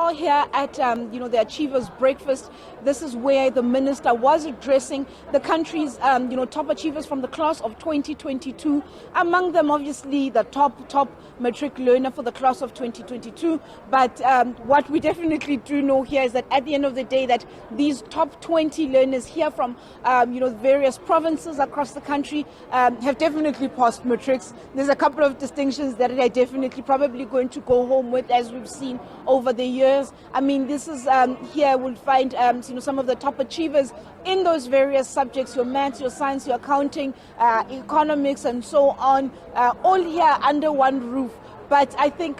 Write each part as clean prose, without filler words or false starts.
are here at the Achievers Breakfast. This is where the minister was addressing the country's top achievers from the class of 2022. Among them, obviously, the top matric learner for the class of 2022. But what we definitely do know here is that at the end of the day, that these top 20 learners here from various provinces across the country have definitely passed matrics. There's a couple of distinctions that they're definitely probably going to go home with, as we've seen over the years. I mean, this is here we'll find some of the top achievers in those various subjects: your maths, your science, your accounting, economics, and so on, all here under one roof. But I think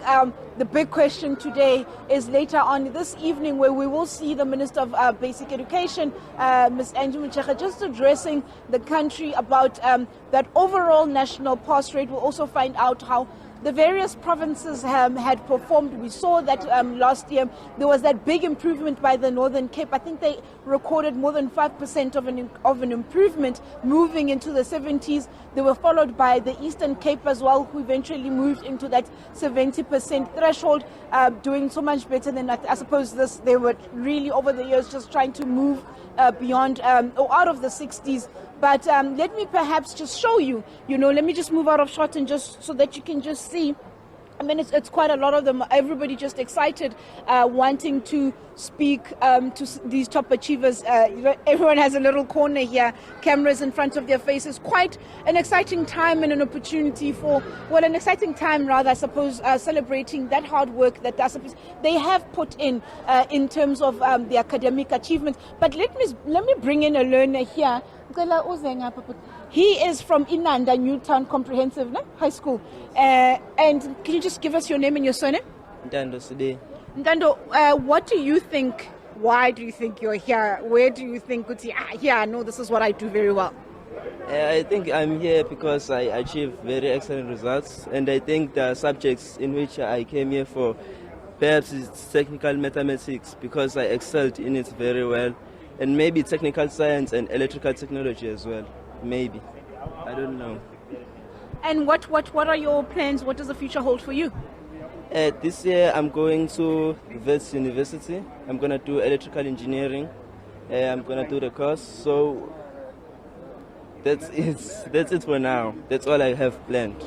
the big question today is later on this evening, where we will see the Minister of Basic Education, Ms. Angie Motshekga, just addressing the country about that overall national pass rate. We'll also find out how the various provinces had performed. We saw that last year there was that big improvement by the Northern Cape. I think they recorded more than 5% of an improvement, moving into the 70s. They were followed by the Eastern Cape as well, who eventually moved into that 70% threshold, doing so much better than I suppose they were really over the years just trying to move beyond or out of the 60s. But let me perhaps just show you, let me just move out of shot and just so that you can just see. I mean, it's quite a lot of them. Everybody just excited, wanting to speak to these top achievers. Everyone has a little corner here, cameras in front of their faces. Quite an exciting time and an opportunity an exciting time rather, I suppose, celebrating that hard work that they have put in terms of the academic achievements. But let me bring in a learner here. He is from Inanda Newtown Comprehensive High School. And can you just give us your name and your surname? Ndando. Ndando, what do you think? Why do you think you're here? Where do you think, I know this is what I do very well? I think I'm here because I achieved very excellent results. And I think the subjects in which I came here for, perhaps it's technical mathematics, because I excelled in it very well. And maybe technical science and electrical technology as well. Maybe. I don't know. And what are your plans? What does the future hold for you? This year I'm going to Wits University. I'm going to do electrical engineering. I'm going to do the course. So that's it for now. That's all I have planned.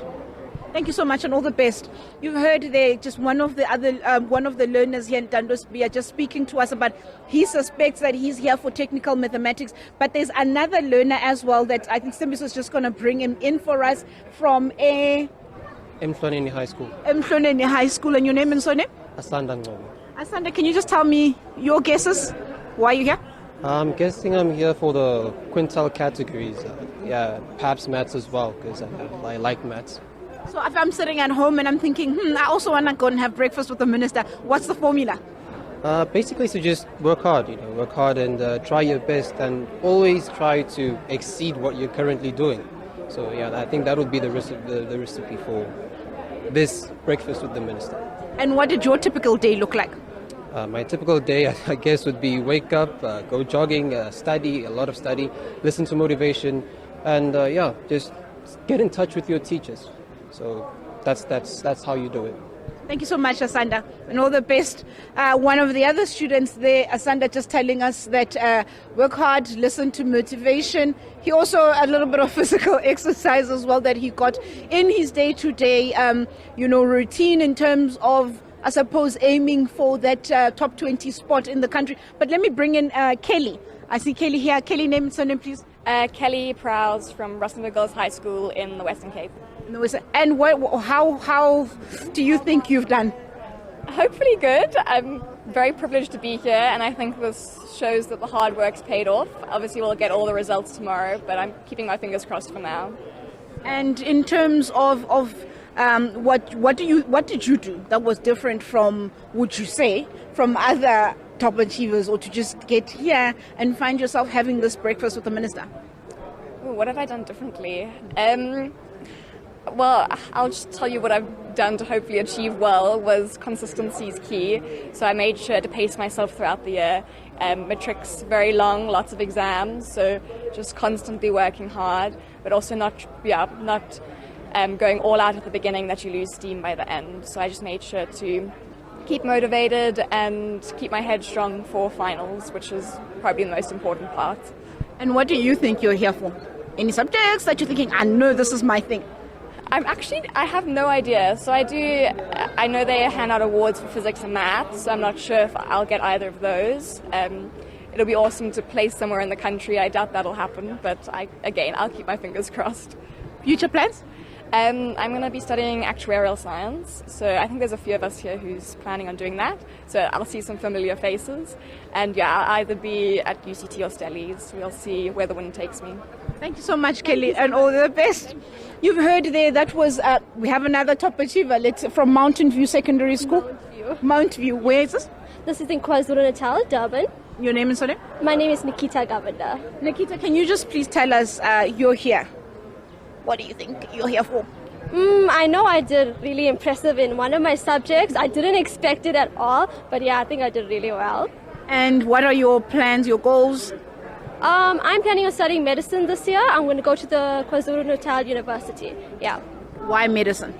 Thank you so much and all the best. You've heard there just one of the learners here in Dandosbia just speaking to us about he suspects that he's here for technical mathematics, but there's another learner as well that I think Simbis was just going to bring him in for us from Mhloneni High School. Mhloneni High School. And your name and surname? Asanda Ngcobo. Asanda, can you just tell me your guesses? Why are you here? I'm guessing I'm here for the quintile categories. Perhaps maths as well, because I like maths. So if I'm sitting at home and I'm thinking, I also want to go and have breakfast with the minister, what's the formula? Basically, to just work hard, work hard and try your best and always try to exceed what you're currently doing. So I think that would be the recipe for this breakfast with the minister. And what did your typical day look like? My typical day, I guess, would be wake up, go jogging, study, a lot of study, listen to motivation, and just get in touch with your teachers. So that's how you do it. Thank you so much, Asanda, and all the best. One of the other students there, Asanda, just telling us that work hard, listen to motivation. He also a little bit of physical exercise as well that he got in his day-to-day, routine in terms of, I suppose, aiming for that top 20 spot in the country. But let me bring in Kelly. I see Kelly here. Kelly, name and surname, please. Kelly Prowse from Rustenburg Girls High School in the Western Cape. And how do you think you've done? Hopefully good. I'm very privileged to be here, and I think this shows that the hard work's paid off. Obviously, we'll get all the results tomorrow, but I'm keeping my fingers crossed for now. And in terms of what did you do that was different from, would you say, from other top achievers, or to just get here and find yourself having this breakfast with the minister? Ooh, what have I done differently? Well, I'll just tell you what I've done to hopefully achieve well was consistency is key. So I made sure to pace myself throughout the year. Matric's very long, lots of exams, so just constantly working hard, but also not going all out at the beginning that you lose steam by the end. So I just made sure to keep motivated and keep my head strong for finals, which is probably the most important part. And what do you think you're here for? Any subjects that you're thinking, I know this is my thing? I have no idea. So I know they hand out awards for physics and maths, so I'm not sure if I'll get either of those. It'll be awesome to place somewhere in the country. I doubt that'll happen, but I'll keep my fingers crossed. Future plans? I'm going to be studying actuarial science, so I think there's a few of us here who's planning on doing that. So I'll see some familiar faces, and yeah, I'll either be at UCT or Stellies. We'll see where the wind takes me. Thank you so much, Kelly, and all the best. You've heard there, that was, we have another top achiever. Let's from Mountain View Secondary School. Mount View. Where is this? This is in KwaZulu-Natal, Durban. Your name and surname? My name is Nikita Gavanda. Nikita, can you just please tell us you're here? What do you think you're here for? I know I did really impressive in one of my subjects. I didn't expect it at all, but yeah, I think I did really well. And what are your plans, your goals? I'm planning on studying medicine this year. I'm going to go to the KwaZulu-Natal University. Yeah. Why medicine?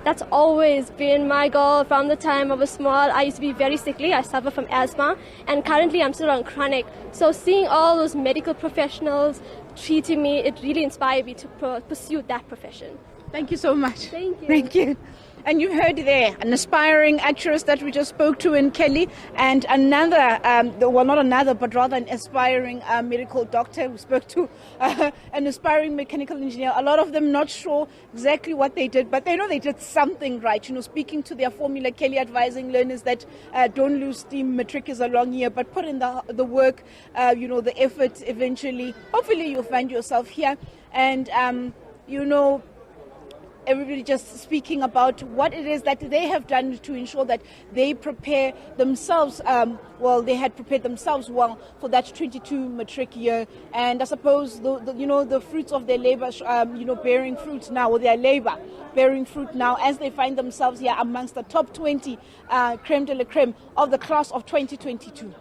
That's always been my goal from the time I was small. I used to be very sickly. I suffer from asthma, and currently I'm still on chronic. So seeing all those medical professionals treating me, it really inspired me to pursue that profession. Thank you so much. Thank you. Thank you. And you heard there an aspiring actress that we just spoke to in Kelly, and another, not another, but rather an aspiring medical doctor who spoke to an aspiring mechanical engineer. A lot of them not sure exactly what they did, but they know they did something right. You know, speaking to their formula, Kelly advising learners that don't lose steam. Matric is a long year, but put in the work, the effort. Eventually, hopefully, you'll find yourself here, and everybody just speaking about what it is that they have done to ensure that they prepare themselves, they had prepared themselves well for that 22 matric year. And I suppose, the fruits of their labor, bearing fruit now, or their labor bearing fruit now, as they find themselves here amongst the top 20 creme de la creme of the class of 2022.